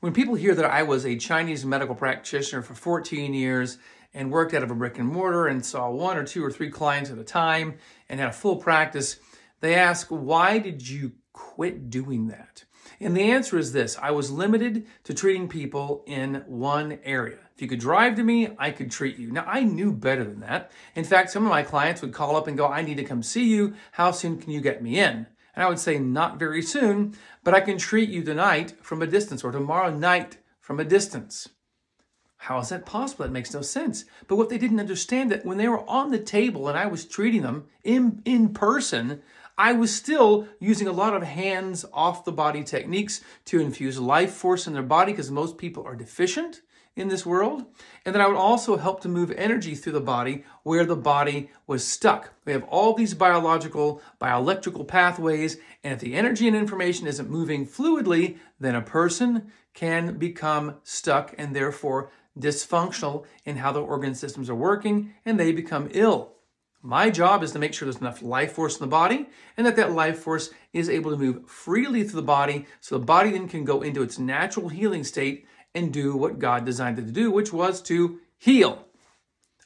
When people hear that I was a Chinese medical practitioner for 14 years and worked out of a brick and mortar and saw 1 or 2 or 3 clients at a time and had a full practice, they ask, why did you quit doing that? And the answer is this: I was limited to treating people in one area. If you could drive to me, I could treat you. Now, I knew better than that. In fact, some of my clients would call up and go, I need to come see you. How soon can you get me in? And I would say, not very soon, but I can treat you tonight from a distance or tomorrow night from a distance. How is that possible? That makes no sense. But what they didn't understand, that when they were on the table and I was treating them in person, I was still using a lot of hands off the body techniques to infuse life force in their body, because most people are deficient in this world. And then I would also help to move energy through the body where the body was stuck. We have all these biological, bioelectrical pathways, and if the energy and information isn't moving fluidly, then a person can become stuck and therefore dysfunctional in how the organ systems are working, and they become ill. My job is to make sure there's enough life force in the body, and that life force is able to move freely through the body, so the body then can go into its natural healing state and do what God designed it to do, which was to heal.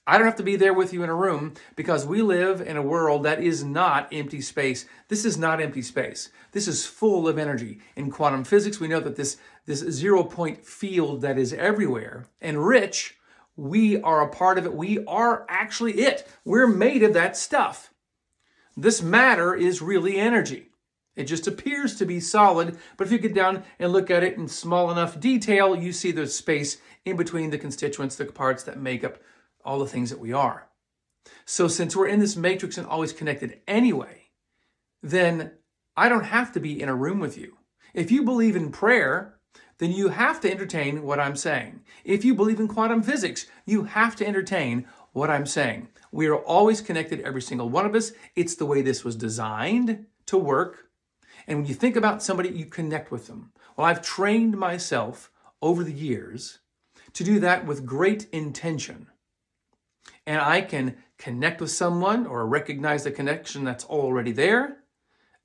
I don't have to be there with you in a room, because we live in a world that is not empty space. This is not empty space. This is full of energy. In quantum physics, we know that this 0-point field that is everywhere and rich, we are a part of it. We are actually it. We're made of that stuff. This matter is really energy. It just appears to be solid, but if you get down and look at it in small enough detail, you see there's space in between the constituents, the parts that make up all the things that we are. So since we're in this matrix and always connected anyway, then I don't have to be in a room with you. If you believe in prayer, then you have to entertain what I'm saying. If you believe in quantum physics, you have to entertain what I'm saying. We are always connected, every single one of us. It's the way this was designed to work. And when you think about somebody, you connect with them. Well, I've trained myself over the years to do that with great intention. And I can connect with someone or recognize the connection that's already there.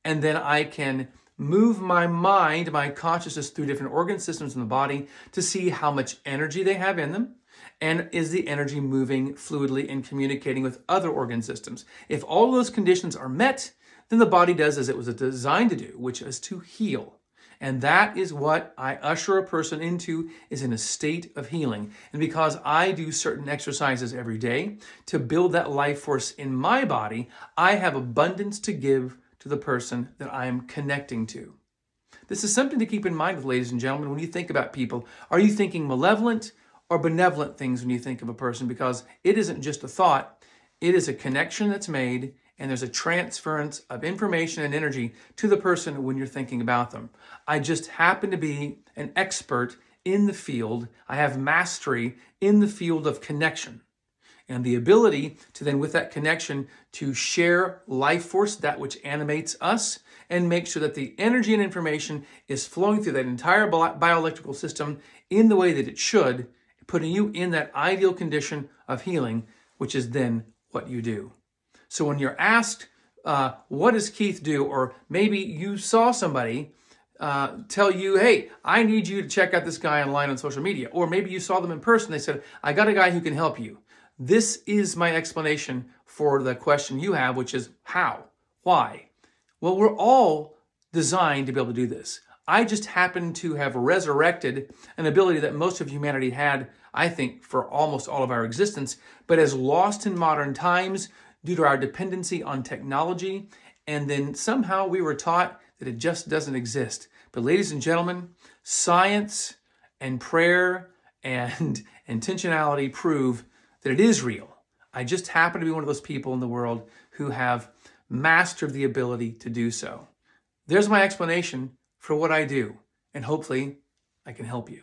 And then I can move my mind, my consciousness through different organ systems in the body to see how much energy they have in them. And is the energy moving fluidly and communicating with other organ systems? If all those conditions are met, then the body does as it was designed to do, which is to heal. And that is what I usher a person into, is in a state of healing. And because I do certain exercises every day to build that life force in my body, I have abundance to give to the person that I am connecting to. This is something to keep in mind, ladies and gentlemen, when you think about people. Are you thinking malevolent or benevolent things when you think of a person? Because it isn't just a thought, it is a connection that's made, and there's a transference of information and energy to the person when you're thinking about them. I just happen to be an expert in the field. I have mastery in the field of connection, and the ability to then, with that connection, to share life force, that which animates us, and make sure that the energy and information is flowing through that entire bioelectrical system in the way that it should, putting you in that ideal condition of healing, which is then what you do. So when you're asked, what does Keith do? Or maybe you saw somebody tell you, hey, I need you to check out this guy online on social media. Or maybe you saw them in person. They said, I got a guy who can help you. This is my explanation for the question you have, which is how? Why? Well, we're all designed to be able to do this. I just happen to have resurrected an ability that most of humanity had, I think, for almost all of our existence, but is lost in modern times due to our dependency on technology, and then somehow we were taught that it just doesn't exist. But ladies and gentlemen, science and prayer and intentionality prove that it is real. I just happen to be one of those people in the world who have mastered the ability to do so. There's my explanation for what I do, and hopefully I can help you.